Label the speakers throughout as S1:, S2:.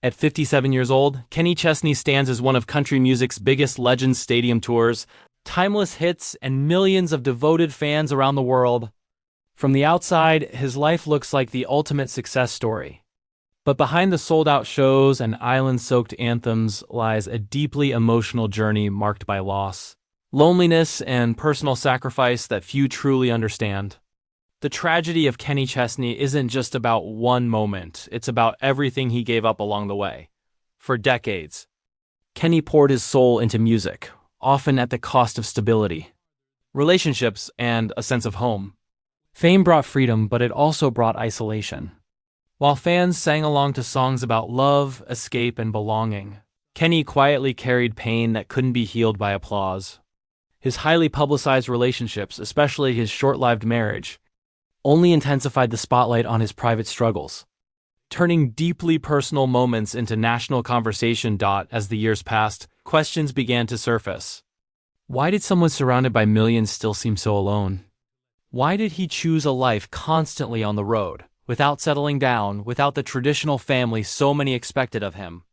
S1: At 57 years old, Kenny Chesney stands as one of country music's biggest legends. Stadium tours, timeless hits, and millions of devoted fans around the world. From the outside, his life looks like the ultimate success story. But behind the sold-out shows and island-soaked anthems lies a deeply emotional journey marked by loss, loneliness, and personal sacrifice that few truly understand. The tragedy of Kenny Chesney isn't just about one moment, it's about everything he gave up along the way. For decades, Kenny poured his soul into music, often at the cost of stability, relationships, and a sense of home. Fame brought freedom, but it also brought isolation. While fans sang along to songs about love, escape, and belonging, Kenny quietly carried pain that couldn't be healed by applause. His highly publicized relationships, especially his short-lived marriage, only intensified the spotlight on his private struggles, turning deeply personal moments into national conversation. As the years passed, questions began to surface. Why did someone surrounded by millions still seem so alone? Why did he choose a life constantly on the road, without settling down, without the traditional family so many expected of him?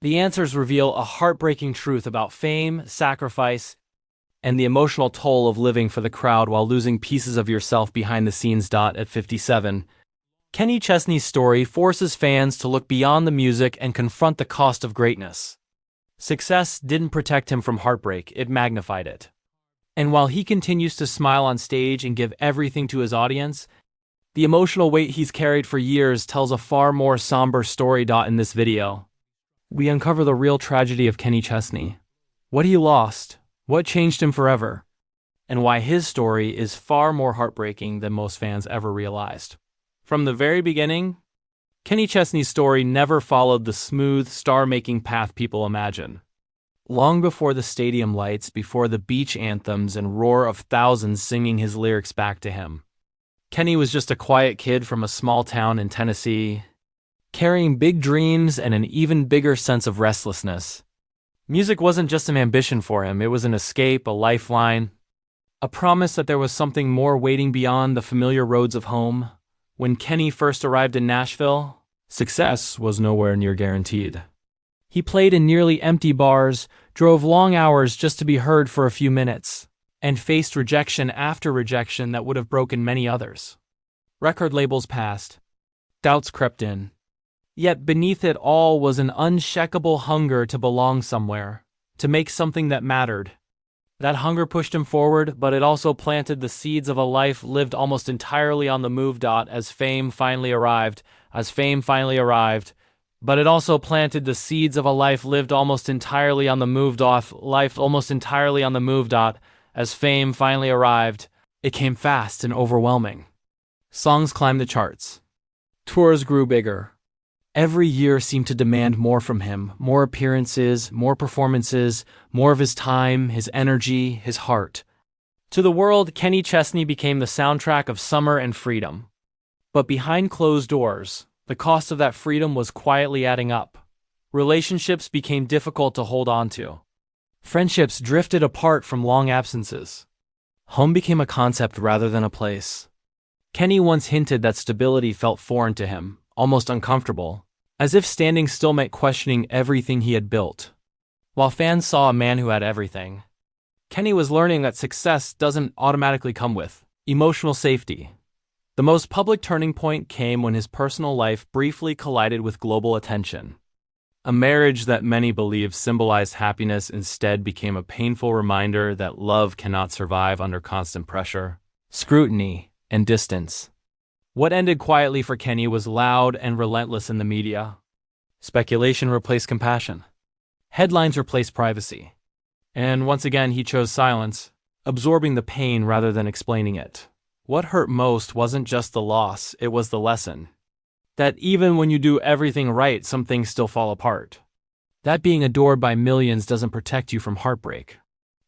S1: The answers reveal a heartbreaking truth about fame, sacrifice, and the emotional toll of living for the crowd while losing pieces of yourself behind the scenes. At 57, Kenny Chesney's story forces fans to look beyond the music and confront the cost of greatness. Success didn't protect him from heartbreak, it magnified it. And while he continues to smile on stage and give everything to his audience, the emotional weight he's carried for years tells a far more somber story. In this video, we uncover the real tragedy of Kenny Chesney, what he lost, what changed him forever, and why his story is far more heartbreaking than most fans ever realized. From the very beginning, Kenny Chesney's story never followed the smooth, star-making path people imagine. Long before the stadium lights, before the beach anthems and roar of thousands singing his lyrics back to him, Kenny was just a quiet kid from a small town in Tennessee, carrying big dreams and an even bigger sense of restlessness. Music wasn't just an ambition for him, it was an escape, a lifeline, a promise that there was something more waiting beyond the familiar roads of home. When Kenny first arrived in Nashville, success was nowhere near guaranteed. He played in nearly empty bars, drove long hours just to be heard for a few minutes, and faced rejection after rejection that would have broken many others. Record labels passed. Doubts crept in. Yet beneath it all was an unshakable hunger to belong somewhere, to make something that mattered. That hunger pushed him forward, but it also planted the seeds of a life lived almost entirely on the move. As fame finally arrived, but it also planted the seeds of a life lived almost entirely on the move. As fame finally arrived, it came fast and overwhelming. Songs climbed the charts. Tours grew bigger. Every year seemed to demand more from him, more appearances, more performances, more of his time, his energy, his heart. To the world, Kenny Chesney became the soundtrack of summer and freedom. But behind closed doors, the cost of that freedom was quietly adding up. Relationships became difficult to hold on to. Friendships drifted apart from long absences. Home became a concept rather than a place. Kenny once hinted that stability felt foreign to him, almost uncomfortable, as if standing still meant questioning everything he had built. While fans saw a man who had everything, Kenny was learning that success doesn't automatically come with emotional safety. The most public turning point came when his personal life briefly collided with global attention. A marriage that many believed symbolized happiness instead became a painful reminder that love cannot survive under constant pressure, scrutiny, and distance. What ended quietly for Kenny was loud and relentless in the media. Speculation replaced compassion. Headlines replaced privacy. And once again, he chose silence, absorbing the pain rather than explaining it. What hurt most wasn't just the loss, it was the lesson. That even when you do everything right, some things still fall apart. That being adored by millions doesn't protect you from heartbreak.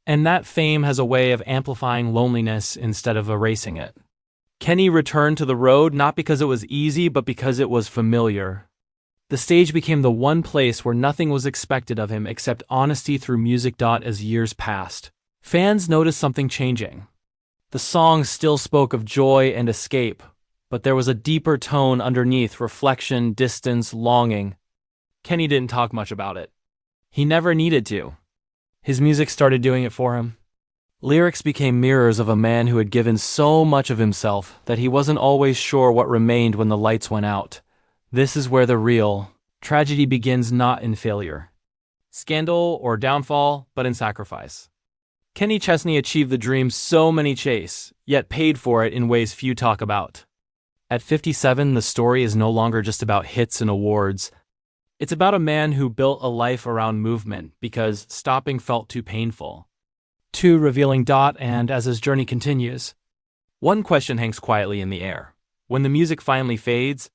S1: And that fame has a way of amplifying loneliness instead of erasing it. Kenny returned to the road not because it was easy, but because it was familiar. The stage became the one place where nothing was expected of him except honesty through music. As years passed, fans noticed something changing. The songs still spoke of joy and escape, but there was a deeper tone underneath: reflection, distance, longing. Kenny didn't talk much about it. He never needed to. His music started doing it for him. Lyrics became mirrors of a man who had given so much of himself that he wasn't always sure what remained when the lights went out. This is where the real tragedy begins, not in failure, scandal, or downfall, but in sacrifice. Kenny Chesney achieved the dream so many chase, yet paid for it in ways few talk about. At 57, the story is no longer just about hits and awards. It's about a man who built a life around movement because stopping felt too painful, too revealing. And as his journey continues, one question hangs quietly in the air. When the music finally fades,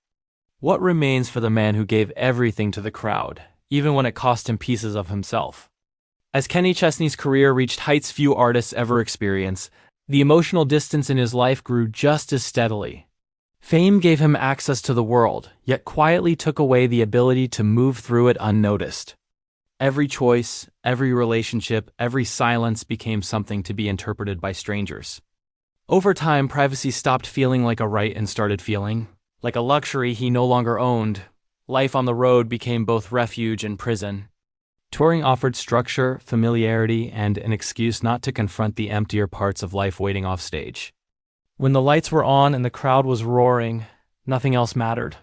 S1: what remains for the man who gave everything to the crowd, even when it cost him pieces of himself? As Kenny Chesney's career reached heights few artists ever experience, the emotional distance in his life grew just as steadily. Fame gave him access to the world, yet quietly took away the ability to move through it unnoticed. Every choice, every relationship, every silence became something to be interpreted by strangers. Over time, privacy stopped feeling like a right and started feeling like a luxury he no longer owned. Life on the road became both refuge and prison. Touring offered structure, familiarity, and an excuse not to confront the emptier parts of life waiting off stage. When the lights were on and the crowd was roaring, nothing else mattered.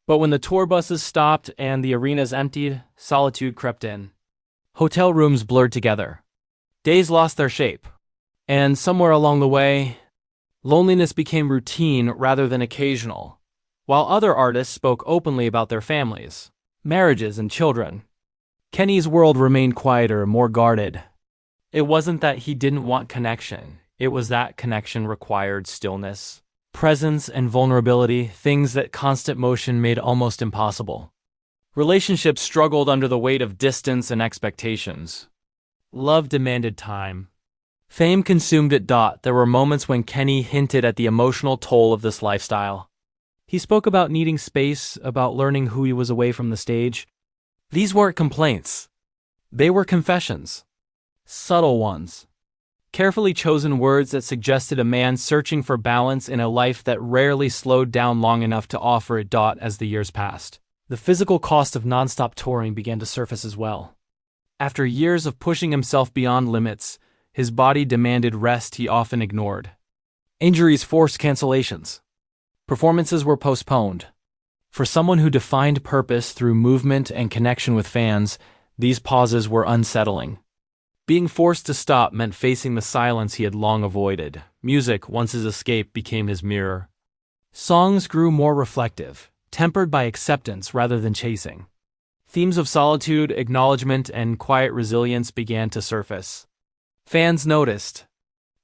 S1: But when the tour buses stopped and the arenas emptied, solitude crept in. Hotel rooms blurred together. Days lost their shape. And somewhere along the way, loneliness became routine rather than occasional. While other artists spoke openly about their families, marriages, and children, Kenny's world remained quieter, more guarded. It wasn't that he didn't want connection. It was that connection required stillness, presence, and vulnerability, things that constant motion made almost impossible. Relationships struggled under the weight of distance and expectations. Love demanded time. Fame consumed it. There were moments when Kenny hinted at the emotional toll of this lifestyle. He spoke about needing space, about learning who he was away from the stage. These weren't complaints. They were confessions. Subtle ones. Carefully chosen words that suggested a man searching for balance in a life that rarely slowed down long enough to offer it. As the years passed, the physical cost of nonstop touring began to surface as well. After years of pushing himself beyond limits, his body demanded rest he often ignored. Injuries forced cancellations. Performances were postponed. For someone who defined purpose through movement and connection with fans, these pauses were unsettling. Being forced to stop meant facing the silence he had long avoided. Music, once his escape, became his mirror. Songs grew more reflective, tempered by acceptance rather than chasing. Themes of solitude, acknowledgement, and quiet resilience began to surface. Fans noticed.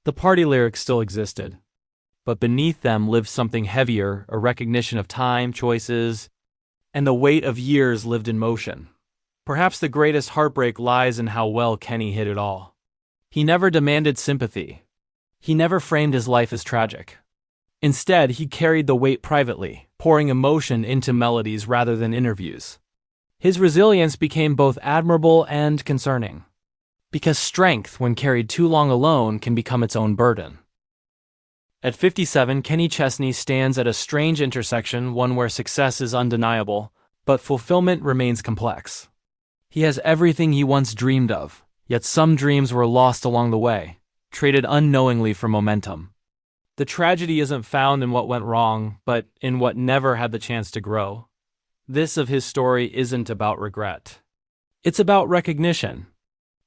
S1: The party lyrics still existed, but beneath them lived something heavier, a recognition of time, choices, and the weight of years lived in motion. Perhaps the greatest heartbreak lies in how well Kenny hid it all. He never demanded sympathy. He never framed his life as tragic. Instead, he carried the weight privately, pouring emotion into melodies rather than interviews. His resilience became both admirable and concerning, because strength, when carried too long alone, can become its own burden. At 57, Kenny Chesney stands at a strange intersection, one where success is undeniable, but fulfillment remains complex. He has everything he once dreamed of, yet some dreams were lost along the way, traded unknowingly for momentum. The tragedy isn't found in what went wrong, but in what never had the chance to grow. This of his story isn't about regret. It's about recognition.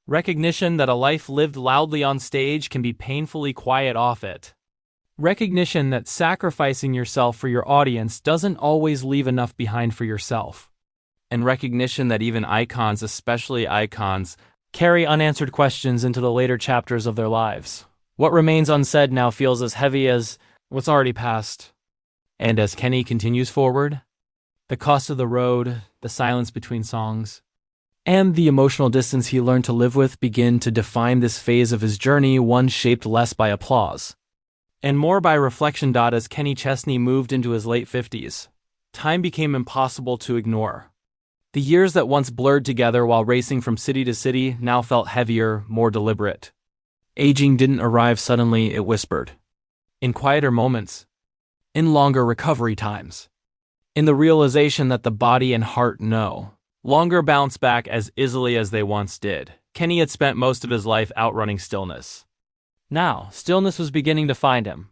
S1: Recognition that a life lived loudly on stage can be painfully quiet off it. Recognition that sacrificing yourself for your audience doesn't always leave enough behind for yourself. And recognition that even icons, especially icons, carry unanswered questions into the later chapters of their lives. What remains unsaid now feels as heavy as what's already passed. And as Kenny continues forward, the cost of the road, the silence between songs, and the emotional distance he learned to live with begin to define this phase of his journey, one shaped less by applause and more by reflection. As Kenny Chesney moved into his late 50s, time became impossible to ignore. The years that once blurred together while racing from city to city now felt heavier, more deliberate. Aging didn't arrive suddenly, it whispered. In quieter moments, in longer recovery times, in the realization that the body and heart know longer bounce back as easily as they once did. Kenny had spent most of his life outrunning stillness. Now, stillness was beginning to find him.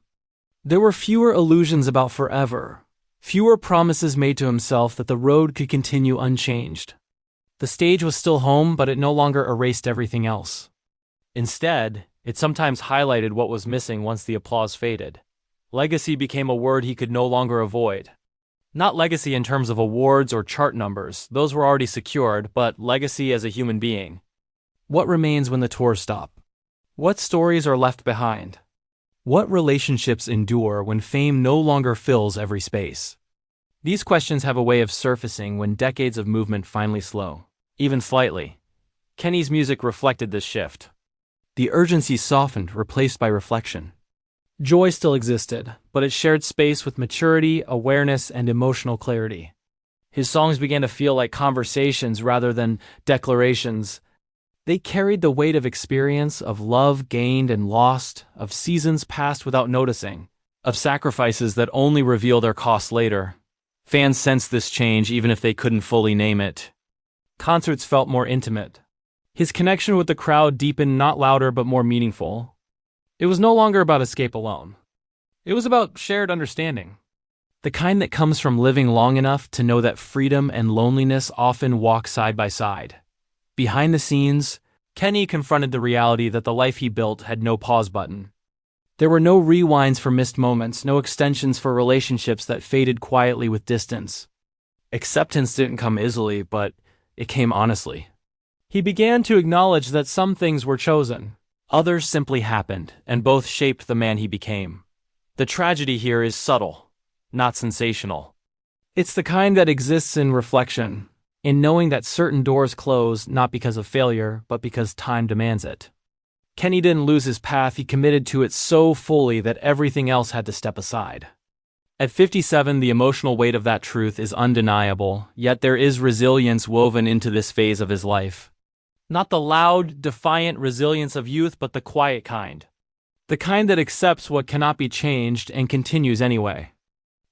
S1: There were fewer illusions about forever, fewer promises made to himself that the road could continue unchanged. The stage was still home, but it no longer erased everything else. Instead, it sometimes highlighted what was missing once the applause faded. Legacy became a word he could no longer avoid. Not legacy in terms of awards or chart numbers, those were already secured, but legacy as a human being. What remains when the tours stop? What stories are left behind? What relationships endure when fame no longer fills every space? These questions have a way of surfacing when decades of movement finally slow, even slightly. Kenny's music reflected this shift. The urgency softened, replaced by reflection. Joy still existed, but it shared space with maturity, awareness, and emotional clarity. His songs began to feel like conversations rather than declarations. They carried the weight of experience, of love gained and lost, of seasons passed without noticing, of sacrifices that only reveal their cost later. Fans sensed this change even if they couldn't fully name it. Concerts felt more intimate. His connection with the crowd deepened, not louder but more meaningful. It was no longer about escape alone. It was about shared understanding. The kind that comes from living long enough to know that freedom and loneliness often walk side by side. Behind the scenes, Kenny confronted the reality that the life he built had no pause button. There were no rewinds for missed moments, no extensions for relationships that faded quietly with distance. Acceptance didn't come easily, but it came honestly. He began to acknowledge that some things were chosen. Others simply happened, and both shaped the man he became. The tragedy here is subtle, not sensational. It's the kind that exists in reflection, in knowing that certain doors close not because of failure, but because time demands it. Kenny didn't lose his path, he committed to it so fully that everything else had to step aside. At 57, the emotional weight of that truth is undeniable, yet there is resilience woven into this phase of his life. Not the loud, defiant resilience of youth, but the quiet kind. The kind that accepts what cannot be changed and continues anyway.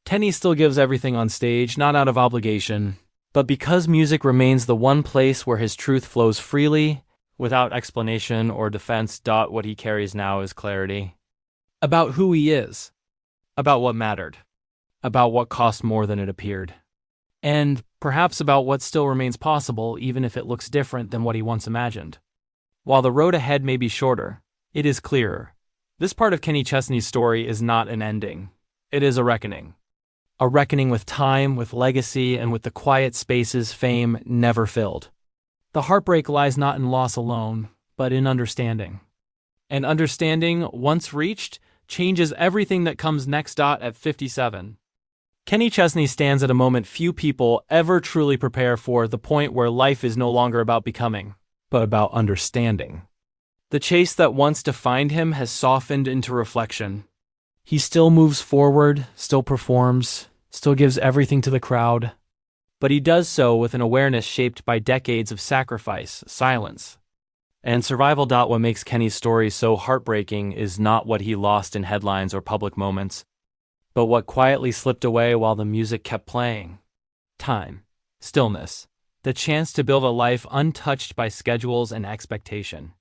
S1: Kenny still gives everything on stage, not out of obligation, but because music remains the one place where his truth flows freely, without explanation or defense. What he carries now is clarity. About who he is. About what mattered. About what cost more than it appeared. And perhaps about what still remains possible, even if it looks different than what he once imagined. While the road ahead may be shorter, it is clearer. This part of Kenny Chesney's story is not an ending. It is a reckoning. A reckoning with time, with legacy, and with the quiet spaces fame never filled. The heartbreak lies not in loss alone, but in understanding. And understanding, once reached, changes everything that comes next. At 57. Kenny Chesney stands at a moment few people ever truly prepare for, the point where life is no longer about becoming, but about understanding. The chase that once defined him has softened into reflection. He still moves forward, still performs, still gives everything to the crowd, but he does so with an awareness shaped by decades of sacrifice, silence, and survival. What makes Kenny's story so heartbreaking is not what he lost in headlines or public moments, but what quietly slipped away while the music kept playing. Time, stillness, the chance to build a life untouched by schedules and expectation.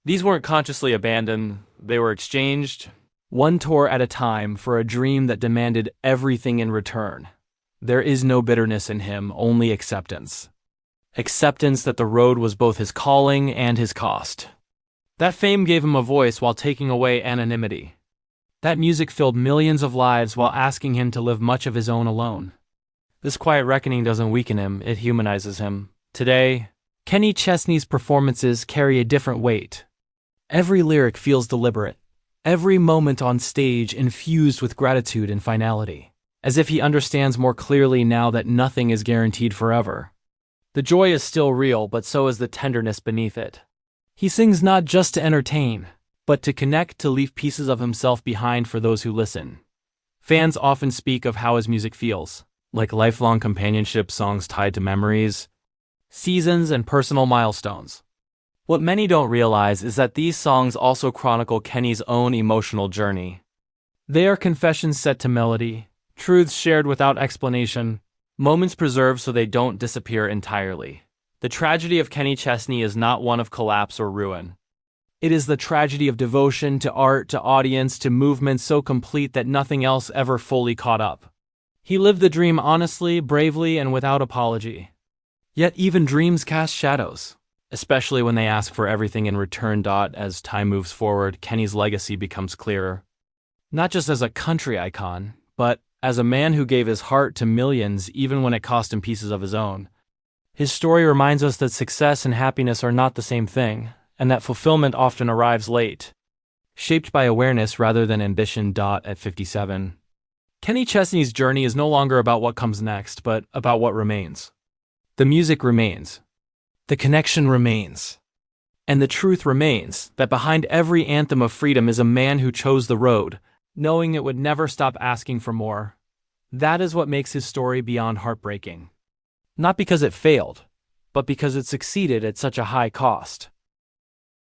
S1: These weren't consciously abandoned, they were exchanged, one tour at a time, for a dream that demanded everything in return. There is no bitterness in him, only acceptance. Acceptance that the road was both his calling and his cost. That fame gave him a voice while taking away anonymity. That music filled millions of lives while asking him to live much of his own alone. This quiet reckoning doesn't weaken him, it humanizes him. Today, Kenny Chesney's performances carry a different weight. Every lyric feels deliberate, every moment on stage infused with gratitude and finality, as if he understands more clearly now that nothing is guaranteed forever. The joy is still real, but so is the tenderness beneath it. He sings not just to entertain, but to connect, to leave pieces of himself behind for those who listen. Fans often speak of how his music feels, like lifelong companionship songs tied to memories, seasons, and personal milestones. What many don't realize is that these songs also chronicle Kenny's own emotional journey. They are confessions set to melody, truths shared without explanation, Moments preserved so they don't disappear entirely. The tragedy of Kenny Chesney is not one of collapse or ruin. It is the tragedy of devotion to art, to audience, to movement so complete that nothing else ever fully caught up. He lived the dream honestly, bravely, and without apology. Yet even dreams cast shadows, especially when they ask for everything in return. As time moves forward, Kenny's legacy becomes clearer. Not just as a country icon, but as a man who gave his heart to millions even when it cost him pieces of his own. His story reminds us that success and happiness are not the same thing, and that fulfillment often arrives late, shaped by awareness rather than ambition. At 57, Kenny Chesney's journey is no longer about what comes next, but about what remains. The music remains. The connection remains. And the truth remains that behind every anthem of freedom is a man who chose the road, knowing it would never stop asking for more. That is what makes his story beyond heartbreaking. Not because it failed, but because it succeeded at such a high cost.